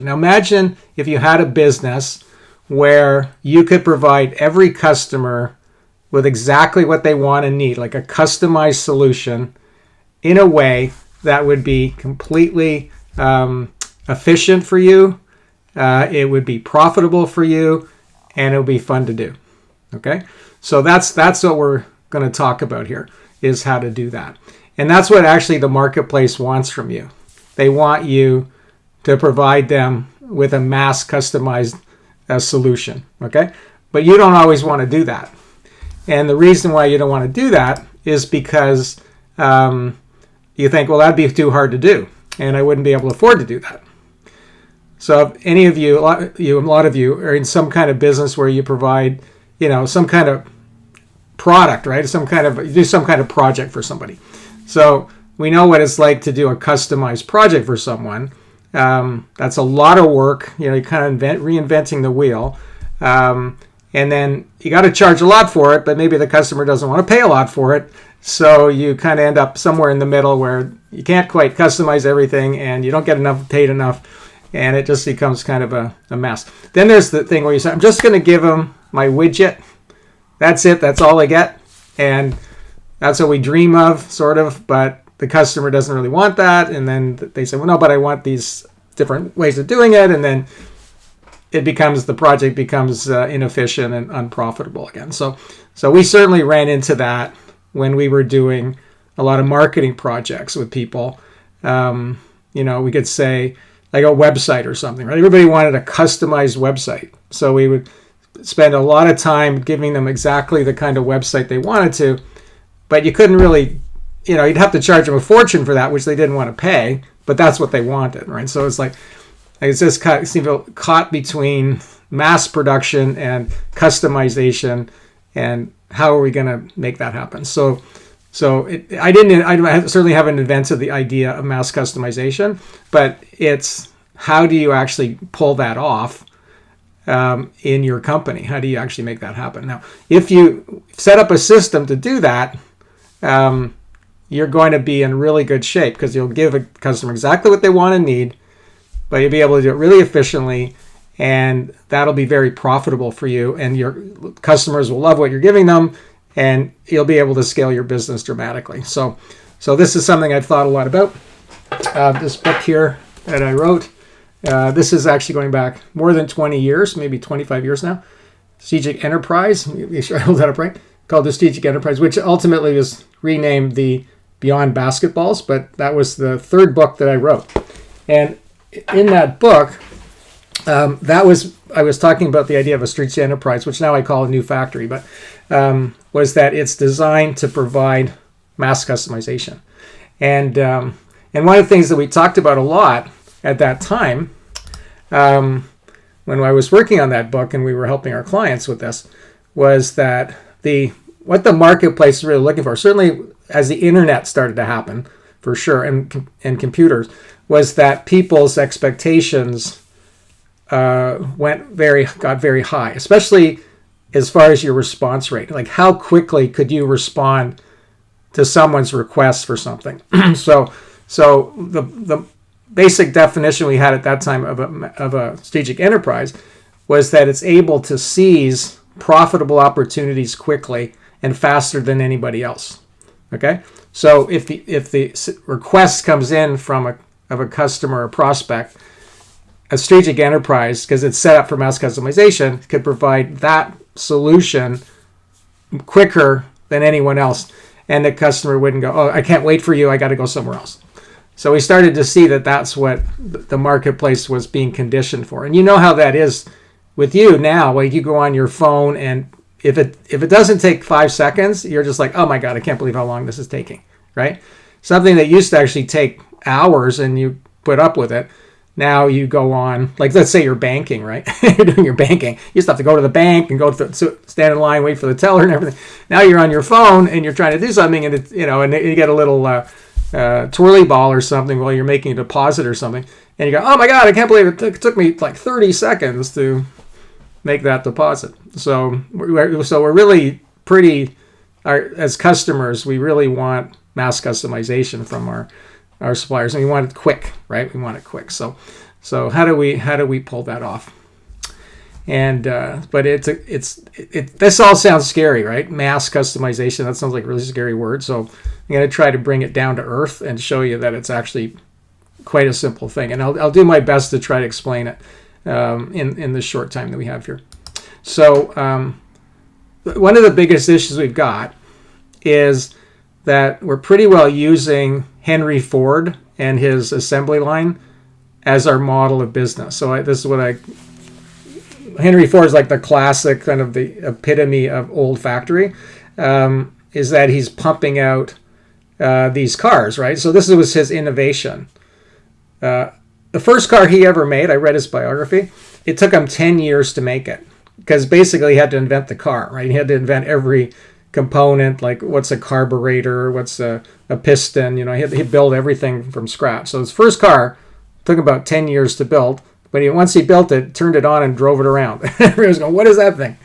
Now imagine if you had a business where you could provide every customer with exactly what they want and need, like a customized solution in a way that would be completely efficient for you. It would be profitable for you, and it would be fun to do. Okay, so that's what we're going to talk about here, is how to do that. And that's what actually the marketplace wants from you. They want you to provide them with a mass customized solution. Okay, but you don't always want to do that. And the reason why you don't want to do that is because you think, well, that'd be too hard to do, and I wouldn't be able to afford to do that. So if any of you, a lot of you are in some kind of business where you provide, some kind of product, right? You do some kind of project for somebody. So we know what it's like to do a customized project for someone. That's a lot of work. You're kind of reinventing the wheel. And then you got to charge a lot for it, but maybe the customer doesn't want to pay a lot for it. So you kind of end up somewhere in the middle where you can't quite customize everything and you don't get paid enough. And it just becomes kind of a mess. Then there's the thing where you say, I'm just going to give them my widget. That's it. That's all I get. And that's what we dream of, sort of. But the customer doesn't really want that. And then they say, well, no, but I want these different ways of doing it. And then the project becomes inefficient and unprofitable again. So we certainly ran into that when we were doing a lot of marketing projects with people. We could say, like a website or something, right? Everybody wanted a customized website. So we would spend a lot of time giving them exactly the kind of website they wanted to, but you couldn't really, you'd have to charge them a fortune for that, which they didn't want to pay, but that's what they wanted, right? So it's just caught between mass production and customization, and how are we going to make that happen? I certainly haven't invented the idea of mass customization, but it's how do you actually pull that off in your company? How do you actually make that happen? Now, if you set up a system to do that, you're going to be in really good shape, because you'll give a customer exactly what they want and need, but you'll be able to do it really efficiently, and that'll be very profitable for you, and your customers will love what you're giving them, and you'll be able to scale your business dramatically. So this is something I've thought a lot about. This book here that I wrote, this is actually going back more than 20 years, maybe 25 years now. Strategic Enterprise, make sure I hold that up right, called the Strategic Enterprise, which ultimately was renamed the Beyond Basketballs, but that was the third book that I wrote. And in that book, I was talking about the idea of a strategic enterprise, which now I call a new factory, but was that it's designed to provide mass customization. And one of the things that we talked about a lot at that time, when I was working on that book and we were helping our clients with this, was that what the marketplace is really looking for, certainly as the internet started to happen, for sure, and computers, was that people's expectations got very high, especially as far as your response rate. Like, how quickly could you respond to someone's request for something? So the basic definition we had at that time of a strategic enterprise was that it's able to seize profitable opportunities quickly and faster than anybody else. Okay, so if the request comes in from a customer or prospect, a strategic enterprise, because it's set up for mass customization, could provide that solution quicker than anyone else, and the customer wouldn't go, oh, I can't wait for you, I got to go somewhere else. So we started to see that that's what the marketplace was being conditioned for. And you know how that is with you now. Like, you go on your phone, and if it doesn't take 5 seconds, you're just like, oh my God, I can't believe how long this is taking, right? Something that used to actually take hours and you put up with it, now you go on, like, let's say you're banking, right? You're doing your banking. You used to have to go to the bank and stand in line, wait for the teller and everything. Now you're on your phone and you're trying to do something, and and you get a little twirly ball or something while you're making a deposit or something, and you go, oh my God, I can't believe it took me like 30 seconds to make that deposit. So we're really as customers, we really want mass customization from our suppliers, and we want it quick, right? We want it quick. So So how do we pull that off? And but this all sounds scary, right? Mass customization, that sounds like a really scary word. So I'm going to try to bring it down to earth and show you that it's actually quite a simple thing. And I'll do my best to try to explain it in the short time that we have here. So one of the biggest issues we've got is that we're pretty well using Henry Ford and his assembly line as our model of business. So this is what Henry Ford is like the classic kind of the epitome of old factory, is that he's pumping out these cars, right? So this was his innovation. The first car he ever made, I read his biography, it took him 10 years to make it, because basically he had to invent the car, right? He had to invent every component, like what's a carburetor, what's a piston, he had to build everything from scratch. So his first car took about 10 years to build. But once he built it, turned it on and drove it around. Everyone was going, what is that thing?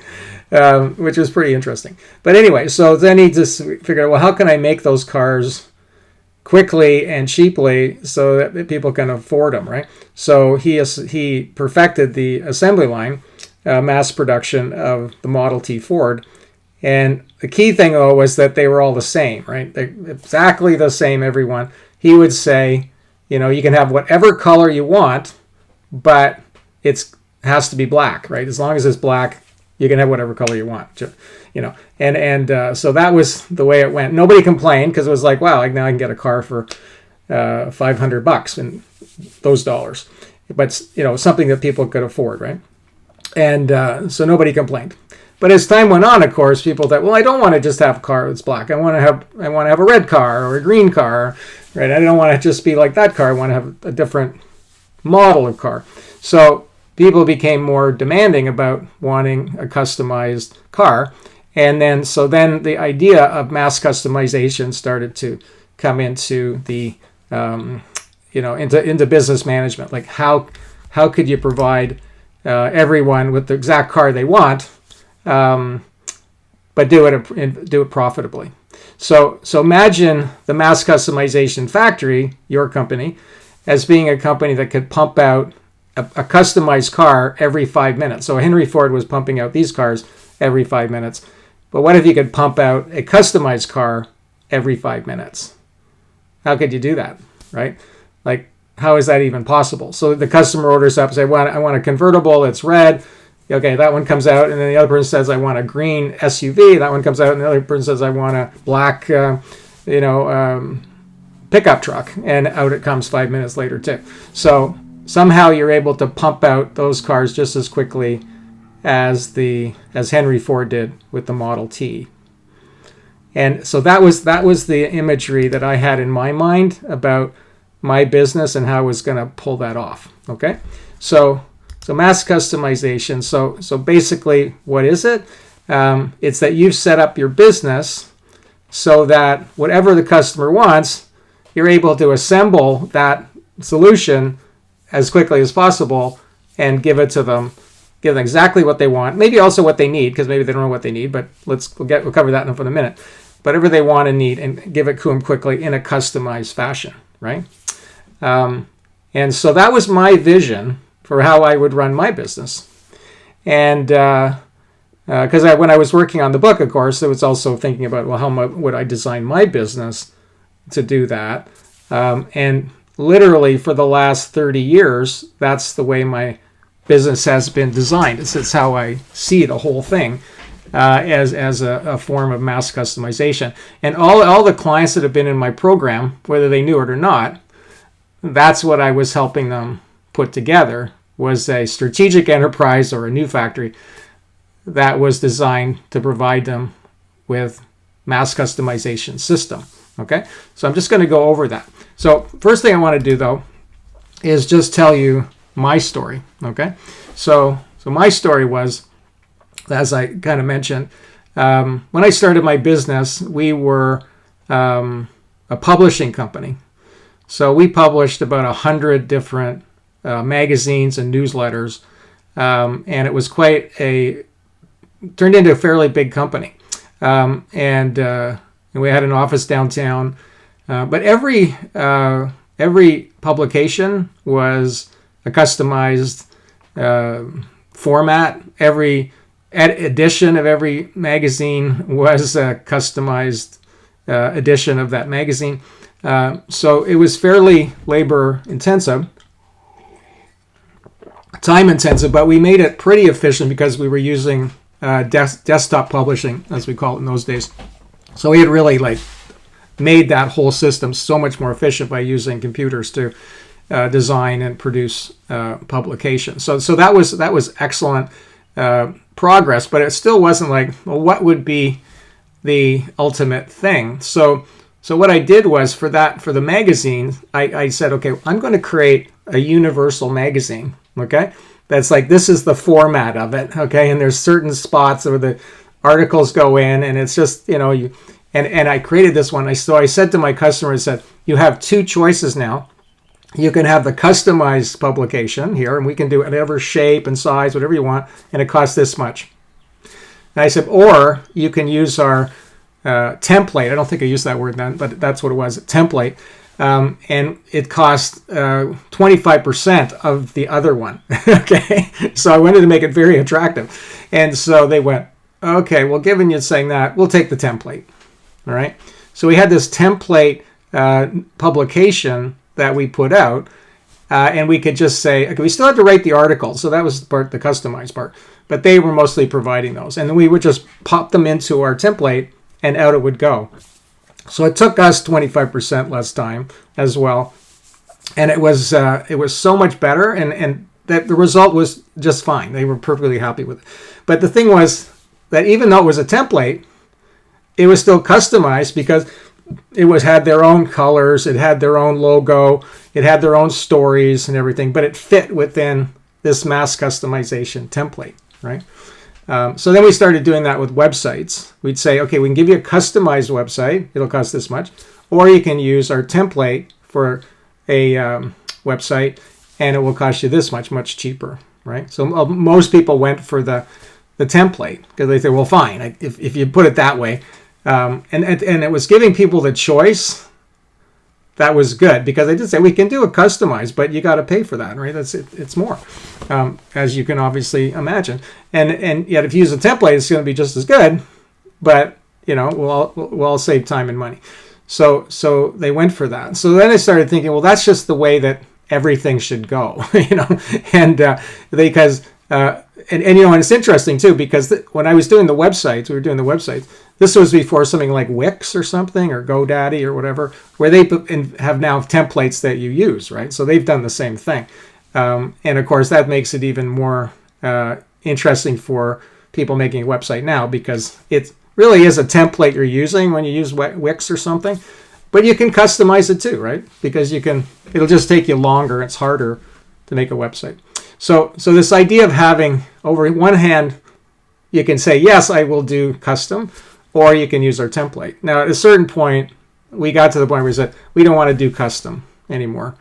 Which was pretty interesting. But anyway, so then he just figured out, well, how can I make those cars quickly and cheaply so that people can afford them, right? So he perfected the assembly line, mass production of the Model T Ford. And the key thing, though, was that they were all the same, right? They're exactly the same, everyone. He would say, you can have whatever color you want, but it has to be black, right? As long as it's black, you can have whatever color you want, And so that was the way it went. Nobody complained because it was like, wow, now I can get a car for $500 and those dollars, but something that people could afford, right? And so nobody complained. But as time went on, of course, people thought, well, I don't want to just have a car that's black. I want to have a red car or a green car, right? I don't want to just be like that car. I want to have a different model of car. So people became more demanding about wanting a customized car. And then the idea of mass customization started to come into the into business management. Like how could you provide everyone with the exact car they want, but do it profitably. So imagine the mass customization factory, your company, as being a company that could pump out a customized car every 5 minutes. So Henry Ford was pumping out these cars every 5 minutes. But what if you could pump out a customized car every 5 minutes? How could you do that, right? Like, how is that even possible? So the customer orders up, say, I want a convertible, it's red. Okay, that one comes out, and then the other person says, I want a green SUV. That one comes out, and the other person says, I want a black, pickup truck, and out it comes 5 minutes later too. So somehow you're able to pump out those cars just as quickly as Henry Ford did with the Model T. And so that was the imagery that I had in my mind about my business and how I was going to pull that off. Okay, so mass customization. So basically, what is it? It's that you've set up your business so that whatever the customer wants, you're able to assemble that solution as quickly as possible and give it to them, give them exactly what they want, maybe also what they need, because maybe they don't know what they need, but we'll cover that in a minute. Whatever they want and need, and give it to them quickly in a customized fashion, right? And so that was my vision for how I would run my business. And because when I was working on the book, of course, I was also thinking about, well, how would I design my business to do that? And literally for the last 30 years, that's the way my business has been designed. It's how I see the whole thing, as a form of mass customization. And all the clients that have been in my program, whether they knew it or not, that's what I was helping them put together, was a strategic enterprise or a new factory that was designed to provide them with mass customization system. Okay, so I'm just going to go over that. So first thing I want to do, though, is just tell you my story. Okay, so my story was, as I kind of mentioned, when I started my business, we were a publishing company. So we published about 100 different magazines and newsletters, and it was turned into a fairly big company. And we had an office downtown, but every publication was a customized format. Every edition of every magazine was a customized edition of that magazine. So it was fairly labor intensive, time intensive, but we made it pretty efficient because we were using desktop publishing, as we call it in those days. So we had really made that whole system so much more efficient by using computers to design and produce publications. So that was excellent progress, but it still wasn't well, what would be the ultimate thing? So what I did was for the magazine, I said, okay, I'm going to create a universal magazine. Okay, that's this is the format of it. Okay, and there's certain spots where the articles go in, and it's just and I created this one. So I said to my customer, I said, you have two choices now. You can have the customized publication here, and we can do whatever shape and size, whatever you want, and it costs this much. And I said, or you can use our template. I don't think I used that word then, but that's what it was, a template. And it cost 25% of the other one. Okay, so I wanted to make it very attractive. And so they went, okay, well, given you saying that, we'll take the template. All right, so we had this template publication that we put out, and we could just say, okay, we still had to write the article, so that was the customized part, but they were mostly providing those, and then we would just pop them into our template, and out it would go. So it took us 25% less time as well, and it was so much better, and that the result was just fine. They were perfectly happy with it. But the thing was that even though it was a template, it was still customized because it had their own colors, it had their own logo, it had their own stories and everything, but it fit within this mass customization template, right? So then we started doing that with websites. We'd say, okay, we can give you a customized website. It'll cost this much. Or you can use our template for a website, and it will cost you this much cheaper, right? So most people went for the template because they say, well, fine, if you put it that way. And it was giving people the choice. That was good because they did say we can do a customized, but you got to pay for that, right? It's more, as you can obviously imagine. And yet if you use a template, it's going to be just as good, but we'll all save time and money. So they went for that. So then I started thinking, well, that's just the way that everything should go, and because. And it's interesting too because when I was doing the websites, we were doing the websites. This was before something like Wix or something or GoDaddy or whatever, where they have now templates that you use, right? So they've done the same thing, and of course that makes it even more interesting for people making a website now because it really is a template you're using when you use Wix or something, but you can customize it too, right? Because it'll just take you longer. It's harder to make a website. So this idea of having, over one hand, you can say, yes, I will do custom, or you can use our template. Now, at a certain point, we got to the point where we said, we don't want to do custom anymore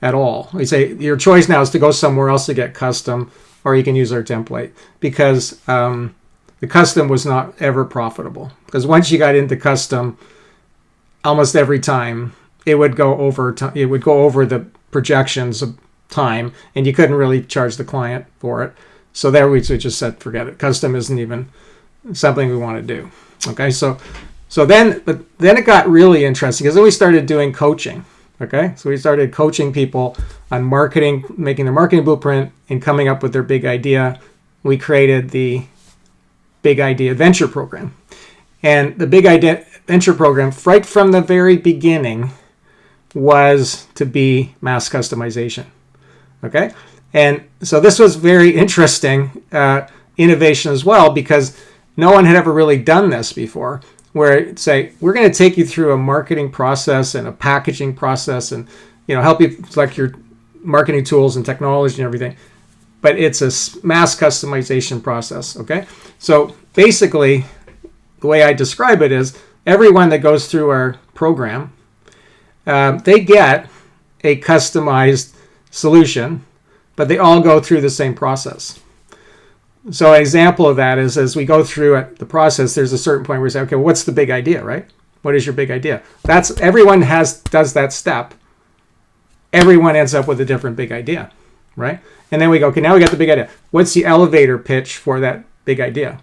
at all. We say, your choice now is to go somewhere else to get custom, or you can use our template, because the custom was not ever profitable. Because once you got into custom, almost every time, it would go over the projections of time, and you couldn't really charge the client for it. So there we just said, forget it. Custom isn't even something we want to do. Okay, so then it got really interesting because then we started doing coaching. Okay, so we started coaching people on marketing, making their marketing blueprint, and coming up with their big idea. We created the Big Idea Adventure Program, and the Big Idea Adventure Program, right from the very beginning, was to be mass customization. Okay, and so this was very interesting innovation as well because no one had ever really done this before, where say we're going to take you through a marketing process and a packaging process and help you select your marketing tools and technology and everything, but it's a mass customization process. Okay, so basically the way I describe it is everyone that goes through our program, they get a customized solution, but they all go through the same process. So an example of that is as we go through the process, there's a certain point where we say, okay, well, what's the big idea, right? What is your big idea? Everyone does that step. Everyone ends up with a different big idea. right? And then we go, okay, now we got the big idea. What's the elevator pitch for that big idea?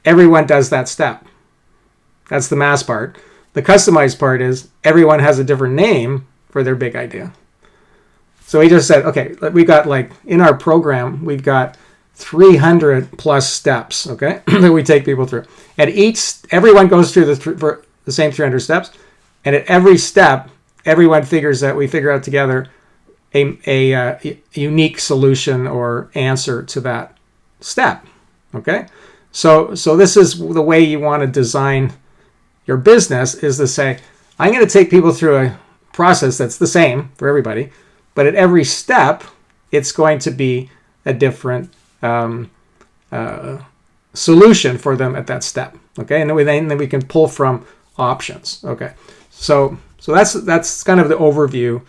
Everyone does that step. That's the mass part. The customized part is everyone has a different name for their big idea. So we just said, okay, we got like in our program, we've got 300 plus steps, okay, that we take people through. At everyone goes through the same 300 steps. And at every step, everyone we figure out together a unique solution or answer to that step, okay? So this is the way you want to design your business, is to say, I'm going to take people through a process that's the same for everybody, but at every step, it's going to be a different solution for them at that step, okay? And then we can pull from options, okay? So that's kind of the overview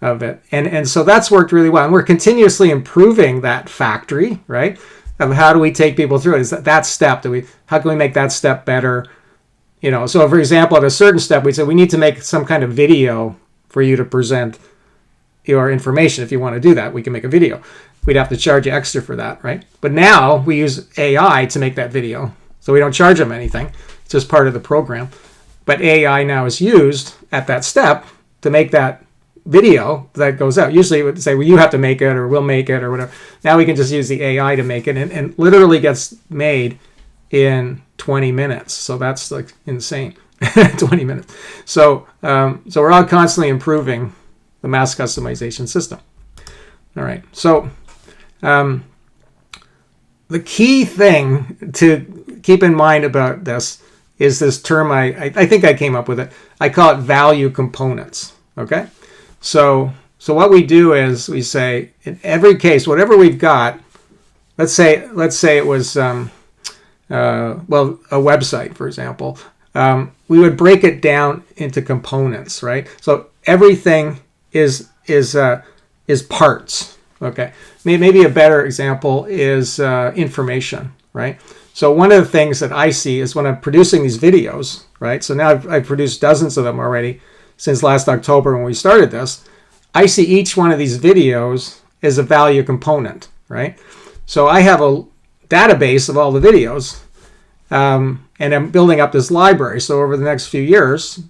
of it, and so that's worked really well, and we're continuously improving that factory, right? Of how do we take people through it? Is that step? How can we make that step better? You know, so for example, at a certain step, we said we need to make some kind of video for you to present your information. If you want to do that, we can make a video. We'd have to charge you extra for that, right? But now we use AI to make that video, so we don't charge them anything. It's just part of the program. But AI now is used at that step to make that video that goes out. Usually it would say, well, you have to make it, or we'll make it, or whatever. Now we can just use the AI to make it, and literally gets made in 20 minutes. So that's like insane. 20 minutes. So we're all constantly improving the mass customization system. All right. So the key thing to keep in mind about this is this term, I think I came up with it. I call it value components, okay? So what we do is we say, in every case, whatever we've got, let's say it was, a website, for example, we would break it down into components, right? So everything is parts, okay? Maybe a better example is information, right? So one of the things that I see is when I'm producing these videos, right? So now I've produced dozens of them already since last October when we started this. I see each one of these videos as a value component, right? So I have a database of all the videos, and I'm building up this library. So over the next few years,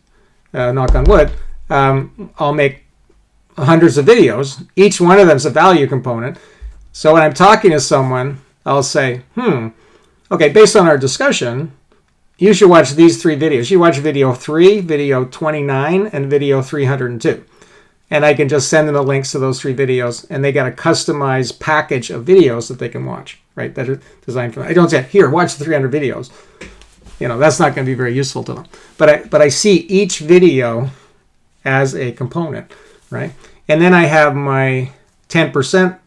knock on wood, I'll make hundreds of videos. Each one of them is a value component. So when I'm talking to someone, I'll say, okay, based on our discussion, you should watch these 3 videos. You watch video 3, video 29, and video 302. And I can just send them the links to those 3 videos, and they got a customized package of videos that they can watch, right? That are designed for them. I don't say, here, watch the 300 videos. You know, that's not going to be very useful to them. But I see each video as a component, right? And then I have my 10%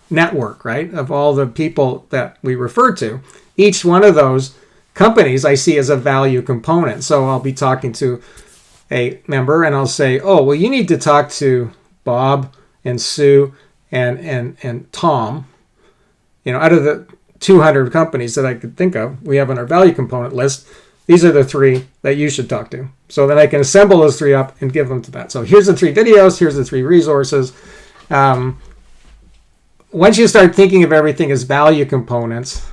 network, right, of all the people that we refer to. Each one of those companies I see as a value component. So I'll be talking to a member and I'll say, oh, well, you need to talk to Bob and Sue and Tom. You know, out of the 200 companies that I could think of, we have on our value component list, these are the 3 that you should talk to. So then I can assemble those 3 up and give them to that. So here's the 3 videos, here's the 3 resources. Once you start thinking of everything as value components,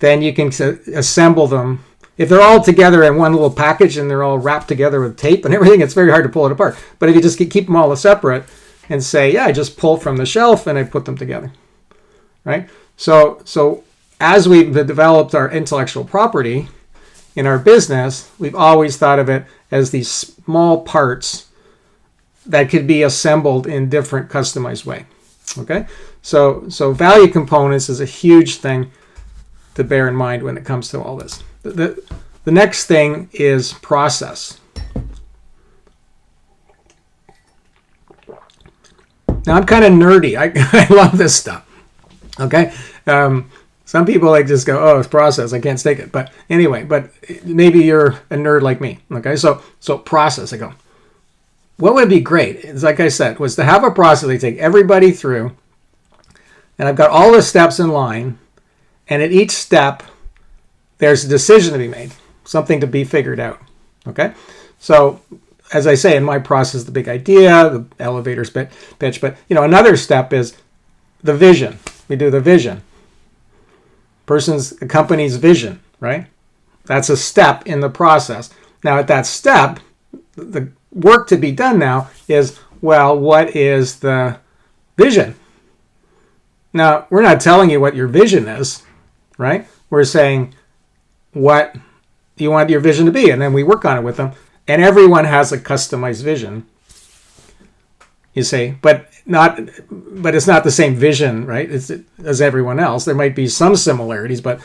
then you can assemble them. If they're all together in one little package and they're all wrapped together with tape and everything, it's very hard to pull it apart. But if you just keep them all separate and say, yeah, I just pull from the shelf and I put them together, right? So as we've developed our intellectual property in our business, we've always thought of it as these small parts that could be assembled in different customized way, okay? So value components is a huge thing to bear in mind when it comes to all this. The next thing is process. Now I'm kind of nerdy. I love this stuff. Okay. Some people like just go, oh, it's process. I can't take it. But anyway, but maybe you're a nerd like me. Okay. So process. I go, what would be great is, like I said, was to have a process they take everybody through, and I've got all the steps in line, and at each step there's a decision to be made, something to be figured out. Okay. So as I say in my process, the big idea, the elevator's pitch, but another step is the vision. We do the vision. Company's vision, right? That's a step in the process. Now, at that step, the work to be done now is, well, what is the vision? Now, we're not telling you what your vision is, right? We're saying what you want your vision to be, and then we work on it with them. And everyone has a customized vision, you see, but it's not the same vision, right, as everyone else. There might be some similarities, but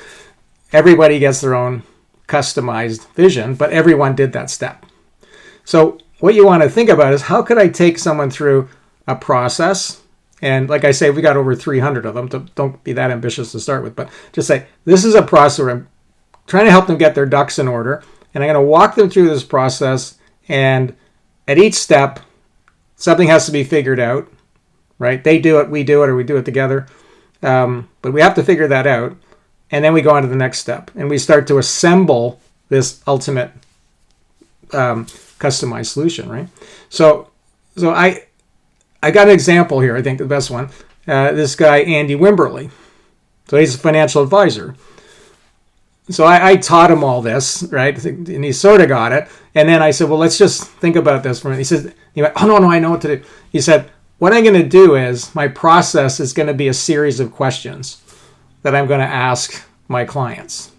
everybody gets their own customized vision, but everyone did that step. So what you want to think about is, how could I take someone through a process? And like I say, we got over 300 of them. Don't be that ambitious to start with, but just say, this is a process where I'm trying to help them get their ducks in order, and I'm going to walk them through this process, and at each step, something has to be figured out, right? They do it, we do it, or we do it together. But we have to figure that out, and then we go on to the next step, and we start to assemble this ultimate customized solution, right? So I got an example here, I think the best one. This guy, Andy Wimberly. So he's a financial advisor. So I taught him all this, right? And he sort of got it. And then I said, well, let's just think about this for a minute. He went, oh, no, I know what to do. He said, what I'm going to do is, my process is going to be a series of questions that I'm going to ask my clients.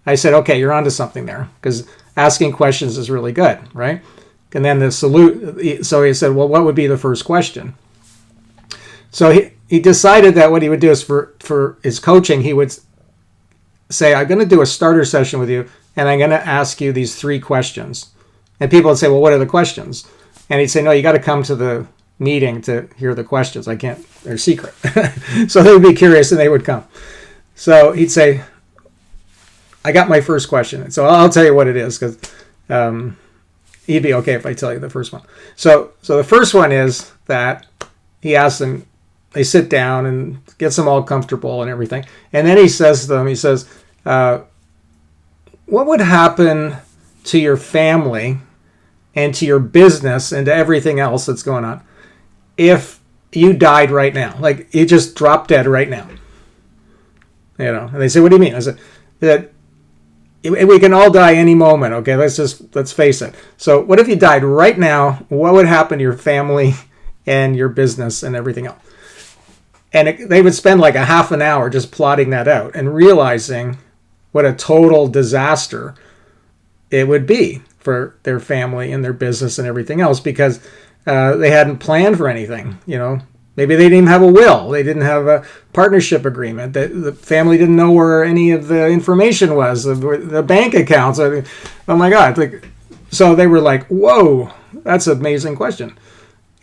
I said, okay, you're onto something there, because asking questions is really good, right? And then so he said, well, what would be the first question? So he decided that what he would do is, for his coaching, he would say, I'm going to do a starter session with you, and I'm going to ask you these 3 questions. And people would say, well, what are the questions? And he'd say, no, you got to come to the meeting to hear the questions. They're secret. So they would be curious, and they would come. So he'd say, I got my first question. So I'll tell you what it is, because he'd be okay if I tell you the first one. So the first one is that he asks them, they sit down and gets them all comfortable and everything. And then he says to them, what would happen to your family and to your business and to everything else that's going on if you died right now? Like, you just dropped dead right now. And they say, what do you mean? I said, that we can all die any moment. Okay, let's face it. So what if you died right now? What would happen to your family and your business and everything else? And they would spend like a half an hour just plotting that out and realizing what a total disaster it would be for their family and their business and everything else, because they hadn't planned for anything. Maybe they didn't even have a will. They didn't have a partnership agreement. The family didn't know where any of the information was, the bank accounts. Oh my God. So they were like, whoa, that's an amazing question.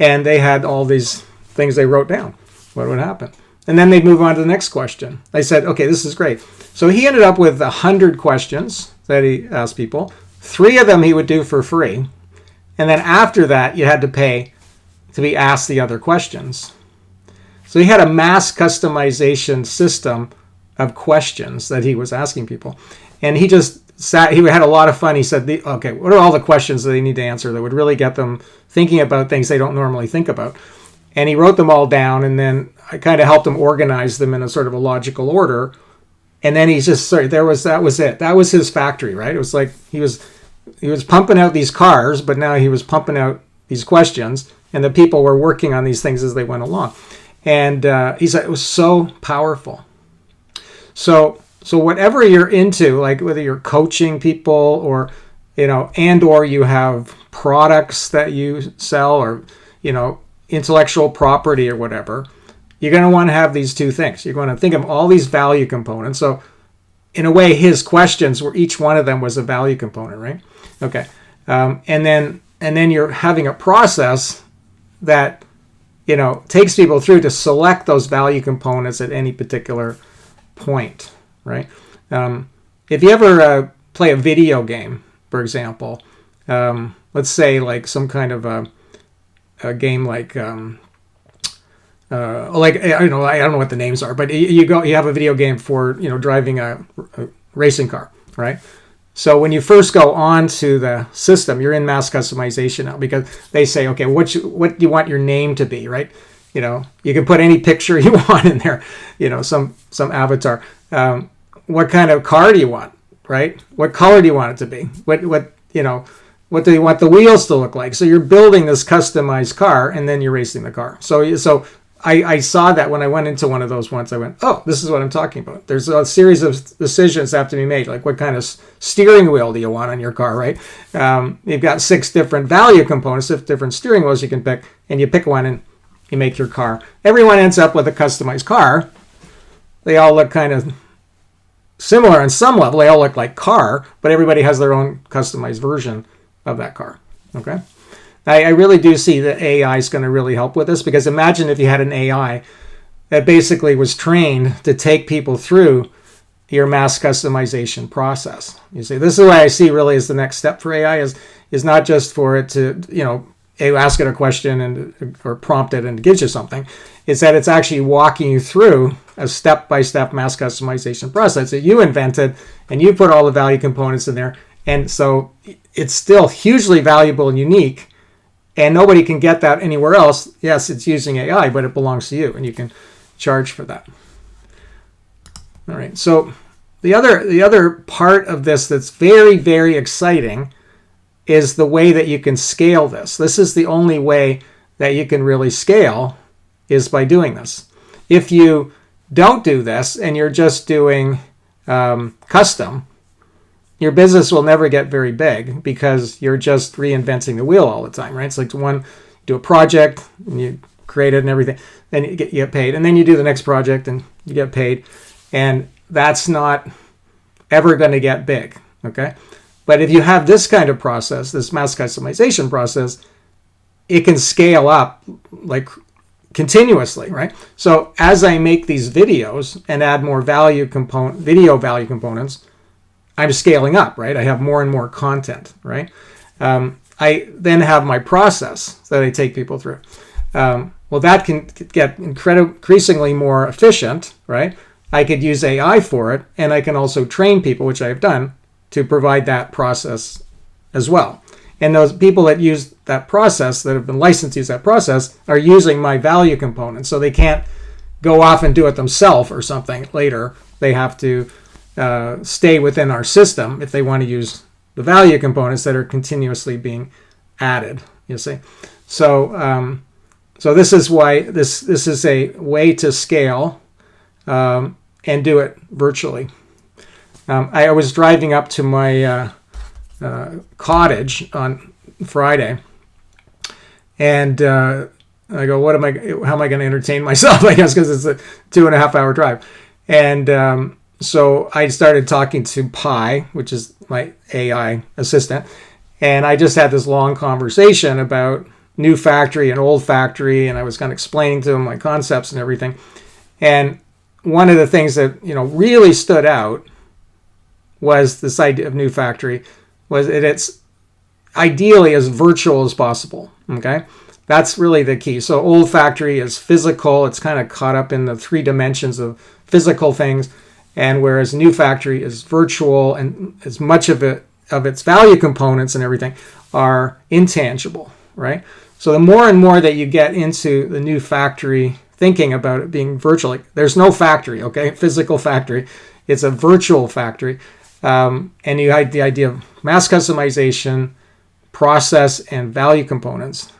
And they had all these things they wrote down. What would happen? And then they'd move on to the next question. I said, okay, this is great. So he ended up with 100 questions that he asked people. 3 of them he would do for free. And then after that, you had to pay to be asked the other questions. So he had a mass customization system of questions that he was asking people. And he just he had a lot of fun. He said, okay, what are all the questions that they need to answer that would really get them thinking about things they don't normally think about? And he wrote them all down, and then I kind of helped him organize them in a sort of a logical order. And then that was it. That was his factory, right? It was like he was pumping out these cars, but now he was pumping out these questions, and the people were working on these things as they went along. And he said it was so powerful. So whatever you're into, like whether you're coaching people or you have products that you sell, or intellectual property or whatever, you're going to want to have these 2 things. You're going to think of all these value components. So in a way, his questions were, each one of them was a value component, right? Okay. And then you're having a process that, takes people through to select those value components at any particular point, right? If you ever play a video game, for example, let's say like some kind of a game like I don't know what the names are, but you have a video game for driving a racing car, right? So when you first go onto the system, you're in mass customization now, because they say, okay, what do you want your name to be, right? You can put any picture you want in there, some avatar. What kind of car do you want, right? What color do you want it to be? What do you want the wheels to look like? So you're building this customized car, and then you're racing the car. So I saw that when I went into one of those once. I went, oh, this is what I'm talking about. There's a series of decisions that have to be made, like what kind of steering wheel do you want on your car, right? You've got 6 different value components, 6 different steering wheels you can pick, and you pick one and you make your car. Everyone ends up with a customized car. They all look kind of similar on some level. They all look like car, but everybody has their own customized version of that car. Okay, I really do see that AI is going to really help with this, because imagine if you had an AI that basically was trained to take people through your mass customization process. You see, this is what I see really as the next step for AI is not just for it to, you ask it a question or prompt it and it gives you something. It's that it's actually walking you through a step-by-step mass customization process that you invented, and you put all the value components in there. And so it's still hugely valuable and unique, and nobody can get that anywhere else. Yes, it's using AI, but it belongs to you, and you can charge for that. All right. So the other part of this that's very, very exciting is the way that you can scale this. This is the only way that you can really scale, is by doing this. If you don't do this and you're just doing custom, your business will never get very big, because you're just reinventing the wheel all the time, right? It's like do a project and you create it and everything, then you get paid, and then you do the next project and you get paid, and that's not ever going to get big, okay? But if you have this kind of process, this mass customization process, it can scale up like continuously, right? So as I make these videos and add more video value components, I'm scaling up, right? I have more and more content, right? I then have my process that I take people through. Well, that can get increasingly more efficient, right? I could use AI for it, and I can also train people, which I've done, to provide that process as well. And those people that use that process, that have been licensed to use that process, are using my value component. So they can't go off and do it themselves or something later. They have to stay within our system if they want to use the value components that are continuously being added, you see. So this is why this is a way to scale and do it virtually. I was driving up to my cottage on Friday, and I go, how am I going to entertain myself? I guess because it's a 2.5 hour drive. And so I started talking to Pi, which is my AI assistant, and I just had this long conversation about new factory and old factory, and I was kind of explaining to him my concepts and everything. And one of the things that really stood out was this idea of new factory, was that it's ideally as virtual as possible. Okay, that's really the key. So old factory is physical; it's kind of caught up in the 3 dimensions of physical things, and whereas new factory is virtual, and as much of its value components and everything are intangible, right? So the more and more that you get into the new factory, thinking about it being virtual, like there's no factory, okay, physical factory, it's a virtual factory. And you had the idea of mass customization, process, and value components.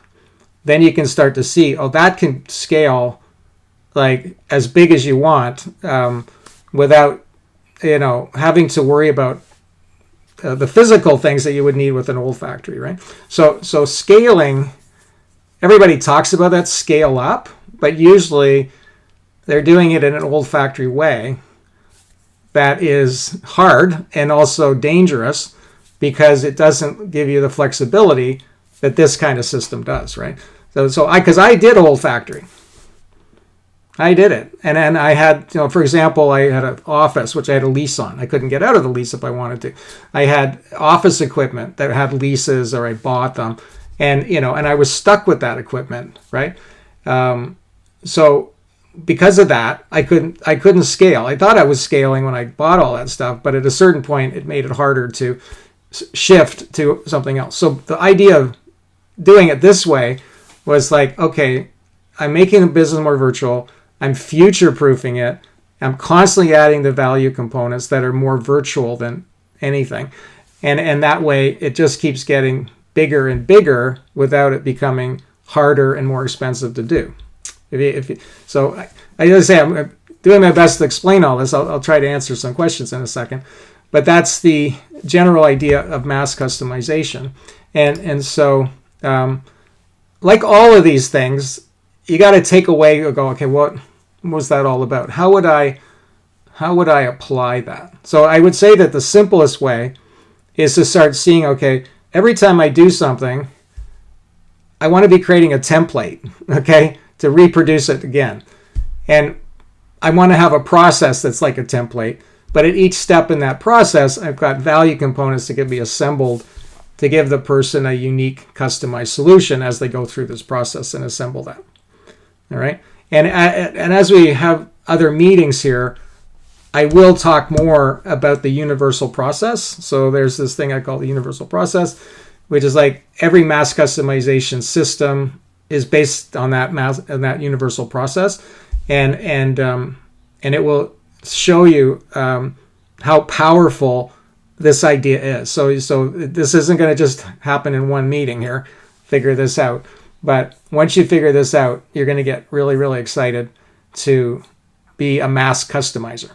Then you can start to see, that can scale like as big as you want, without having to worry about the physical things that you would need with an old factory, right? So scaling, everybody talks about that scale up, but usually they're doing it in an old factory way that is hard and also dangerous, because it doesn't give you the flexibility that this kind of system does, right? So I did old factory. I did it. And then I had, for example, I had an office, which I had a lease on. I couldn't get out of the lease if I wanted to. I had office equipment that had leases, or I bought them. And, and I was stuck with that equipment, right? So because of that, I couldn't scale. I thought I was scaling when I bought all that stuff, but at a certain point, it made it harder to shift to something else. So the idea of doing it this way was like, okay, I'm making the business more virtual. I'm future proofing it. I'm constantly adding the value components that are more virtual than anything. And that way it just keeps getting bigger and bigger without it becoming harder and more expensive to do. So I gotta say, I'm doing my best to explain all this. I'll try to answer some questions in a second. But that's the general idea of mass customization. And so, like all of these things, you got to take away and go, okay, what was that all about? How would I apply that? So I would say that the simplest way is to start seeing, okay, every time I do something, I want to be creating a template, okay, to reproduce it again. And I want to have a process that's like a template, but at each step in that process, I've got value components that can be assembled to give the person a unique, customized solution as they go through this process and assemble that. All right. And as we have other meetings here, I will talk more about the universal process. So there's this thing I call the universal process, which is like every mass customization system is based on that universal process, and it will show you how powerful this idea is. So this isn't going to just happen in one meeting here. Figure this out. But once you figure this out, you're going to get really, really excited to be a mass customizer.